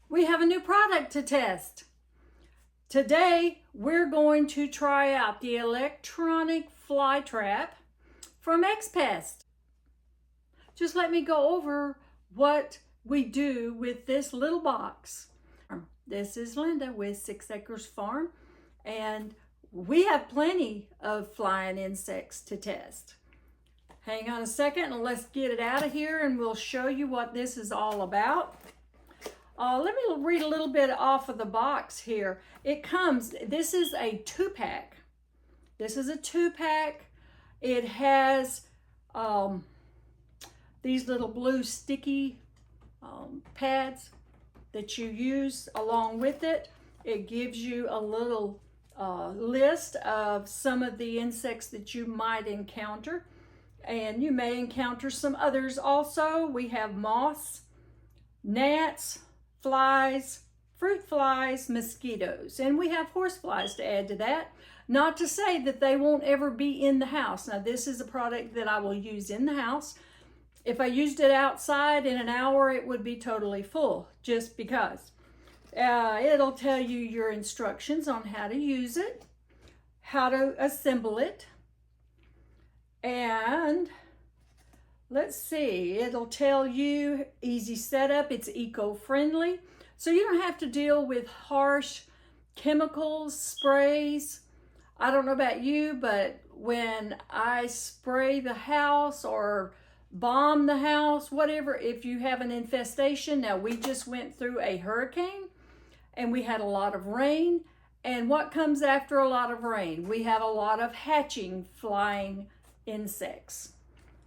we have a new product to test. Today, we're going to try out the electronic fly trap from X-PEST. Just let me go over what we do with this little box. This is Linda with 6 Acres Farm, and we have plenty of flying insects to test. Hang on a second and let's get it out of here and we'll show you what this is all about. Let me read a little bit off of the box here. This is a 2-pack. This is a 2-pack. It has these little blue sticky pads that you use along with it. It gives you a little list of some of the insects that you might encounter, and you may encounter some others also. We have moths, gnats, flies, fruit flies, mosquitoes, and we have horse flies to add to that. Not to say that they won't ever be in the house. Now, this is a product that I will use in the house. If I used it outside in an hour, it would be totally full, just because. It'll tell you your instructions on how to use it, how to assemble it, and let's see, it'll tell you easy setup. It's eco-friendly, so you don't have to deal with harsh chemicals, sprays. I don't know about you, but when I spray the house or bomb the house, whatever, if you have an infestation, now we just went through a hurricane and we had a lot of rain, and what comes after a lot of rain? We have a lot of hatching flying insects.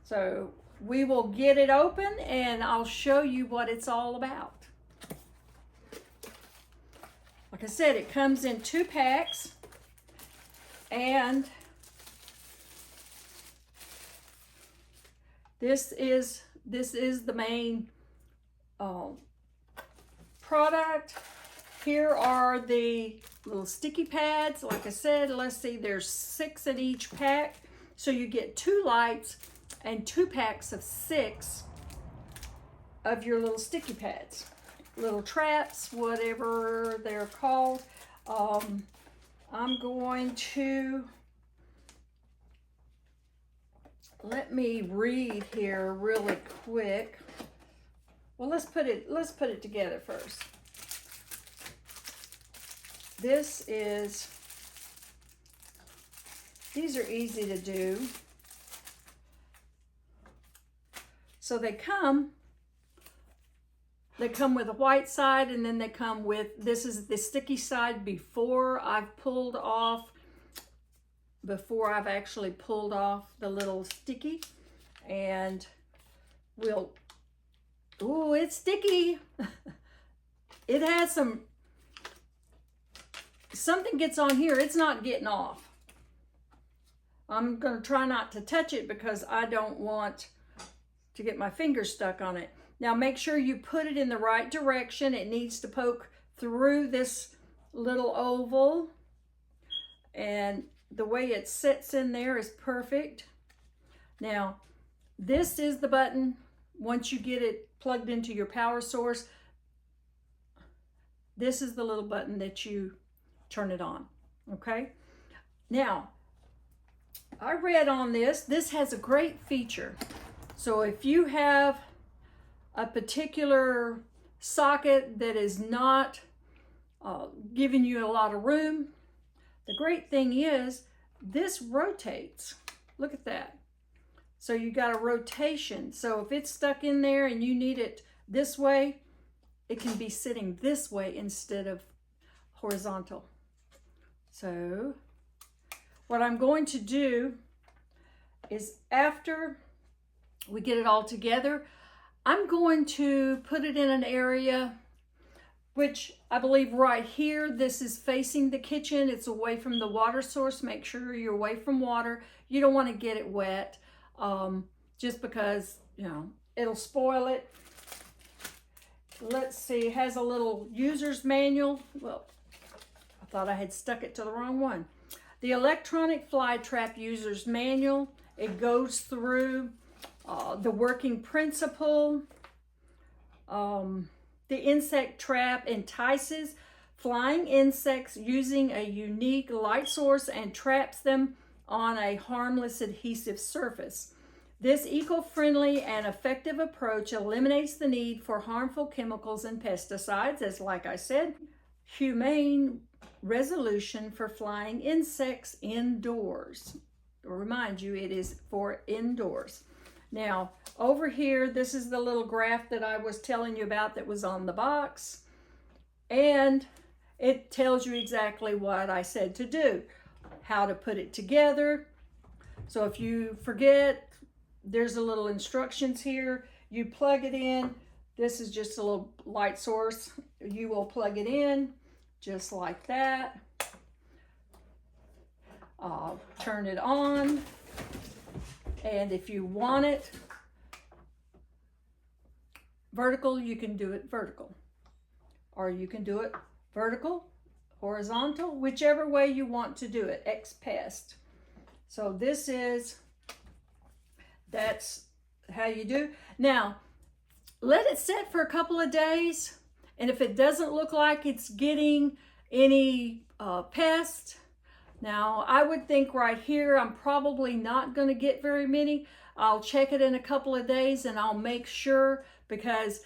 So we will get it open and I'll show you what it's all about. Like I said, it comes in 2 packs, and this is the main product. Here are the little sticky pads. Like I said, let's see, there's 6 in each pack. So you get 2 lights and 2 packs of 6 of your little sticky pads. Little traps, whatever they're called. I'm going to, let me read here really quick. Well, let's put it together first. These are easy to do. So they come with a white side, and then they come with, this is the sticky side before I've actually pulled off the little sticky. And ooh, it's sticky. It has something gets on here, it's not getting off. I'm gonna try not to touch it because I don't want to get my fingers stuck on it. Now make sure you put it in the right direction. It needs to poke through this little oval, and the way it sits in there is perfect. Now this is the button. Once you get it plugged into your power source, this is the little button that you turn it on. Okay, now I read on this has a great feature. So if you have a particular socket that is not giving you a lot of room, the great thing is this rotates. Look at that. So you got a rotation. So if it's stuck in there and you need it this way, it can be sitting this way instead of horizontal. So what I'm going to do is, after we get it all together, I'm going to put it in an area which I believe right here, this is facing the kitchen. It's away from the water source. Make sure you're away from water. You don't want to get it wet, just because, you know, it'll spoil it. Let's see, it has a little user's manual. Well, I thought I had stuck it to the wrong one. The Electronic Fly Trap User's Manual. It goes through the working principle, The insect trap entices flying insects using a unique light source and traps them on a harmless adhesive surface. This eco-friendly and effective approach eliminates the need for harmful chemicals and pesticides, as like I said, humane resolution for flying insects indoors. I'll remind you, it is for indoors. Now, over here, this is the little graph that I was telling you about that was on the box. And it tells you exactly what I said to do, how to put it together. So if you forget, there's a little instructions here. You plug it in. This is just a little light source. You will plug it in just like that. Turn it on. And if you want it vertical, you can do it vertical. Or you can do it vertical, horizontal, whichever way you want to do it, X-PEST. So that's how you do. Now, let it set for a couple of days. And if it doesn't look like it's getting any pests, now I would think right here, I'm probably not going to get very many. I'll check it in a couple of days and I'll make sure, because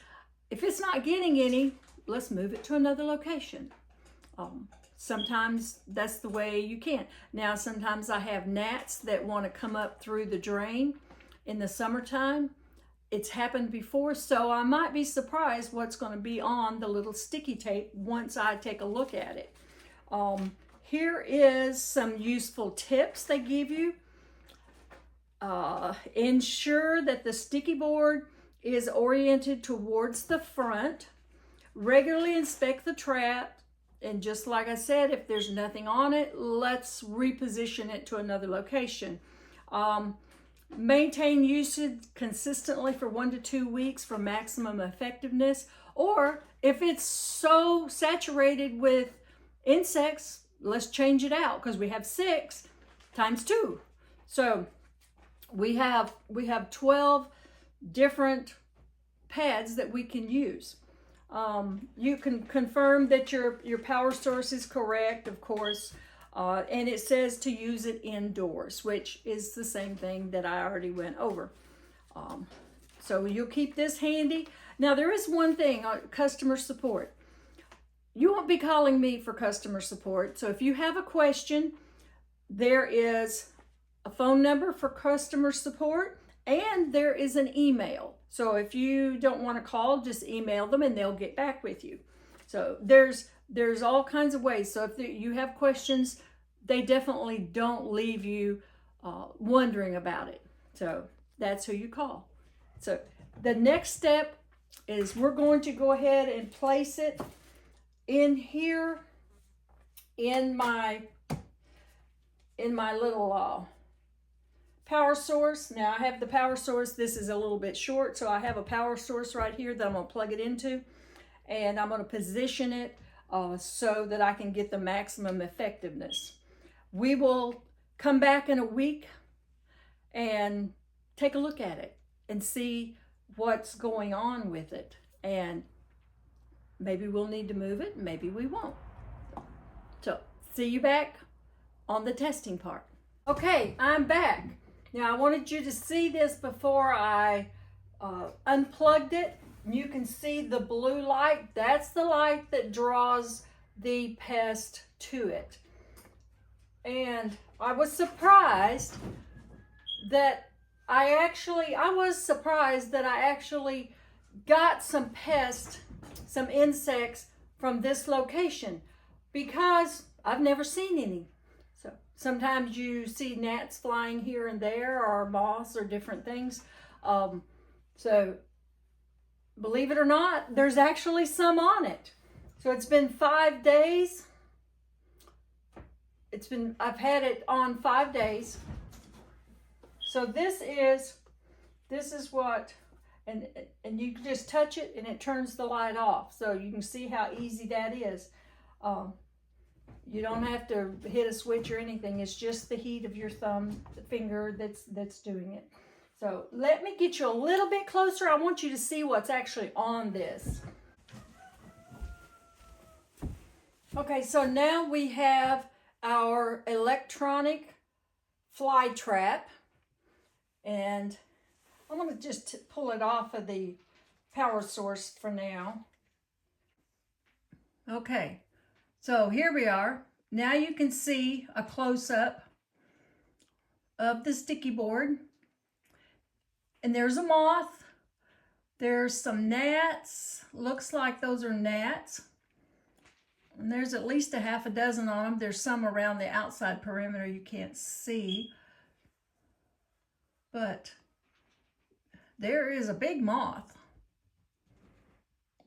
if it's not getting any, let's move it to another location. Sometimes that's the way you can. Now, sometimes I have gnats that want to come up through the drain in the summertime. It's happened before, so I might be surprised what's going to be on the little sticky tape once I take a look at it. Here is some useful tips they give you. Ensure that the sticky board is oriented towards the front. Regularly inspect the trap. And just like I said, if there's nothing on it, let's reposition it to another location. Maintain usage consistently for 1 to 2 weeks for maximum effectiveness. Or if it's so saturated with insects, let's change it out, because we have 6 times 2. So we have 12 different pads that we can use. You can confirm that your power source is correct, of course, and it says to use it indoors, which is the same thing that I already went over. So you'll keep this handy. Now, there is one thing, customer support. You won't be calling me for customer support. So if you have a question, there is a phone number for customer support and there is an email. So if you don't want to call, just email them and they'll get back with you. So there's all kinds of ways. So if you have questions, they definitely don't leave you wondering about it. So that's who you call. So the next step is we're going to go ahead and place it in here in my little power source. Now I have the power source. This is a little bit short, so I have a power source right here that I'm going to plug it into, and I'm going to position it so that I can get the maximum effectiveness. We will come back in a week and take a look at it and see what's going on with it, and maybe we'll need to move it, maybe we won't. So see you back on the testing part. Okay, I'm back. Now I wanted you to see this before I unplugged it. You can see the blue light. That's the light that draws the pest to it. And I was surprised that I actually got some pests, some insects from this location, because I've never seen any. So sometimes you see gnats flying here and there, or moths or different things. So believe it or not, there's actually some on it. So it's been 5 days. I've had it on 5 days. So this is what, and you can just touch it and it turns the light off. So you can see how easy that is. You don't have to hit a switch or anything. It's just the heat of your finger that's doing it. So let me get you a little bit closer. I want you to see what's actually on this. Okay, so now we have our electronic fly trap, and I'm going to just pull it off of the power source for now. Okay, so here we are. Now you can see a close-up of the sticky board, and there's a moth. There's some gnats. Looks like those are gnats. And there's at least a half a dozen on them. There's some around the outside perimeter you can't see. But there is a big moth.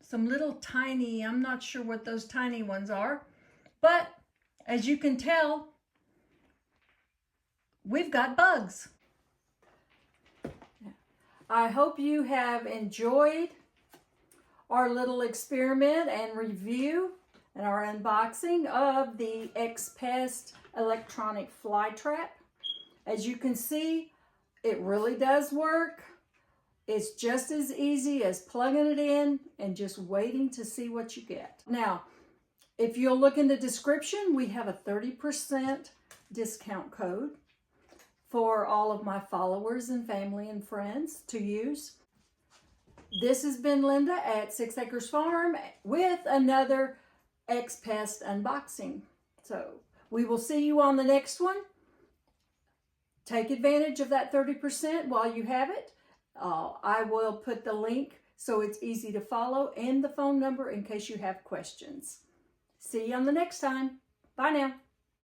Some little tiny, I'm not sure what those tiny ones are. But as you can tell, we've got bugs. I hope you have enjoyed our little experiment and review and our unboxing of the X-PEST Electronic Fly Trap. As you can see, it really does work. It's just as easy as plugging it in and just waiting to see what you get. Now, if you'll look in the description, we have a 30% discount code for all of my followers and family and friends to use. This has been Linda at 6 Acres Farm with another X-PEST unboxing. So we will see you on the next one. Take advantage of that 30% while you have it. I will put the link so it's easy to follow and the phone number in case you have questions. See you on the next time. Bye now.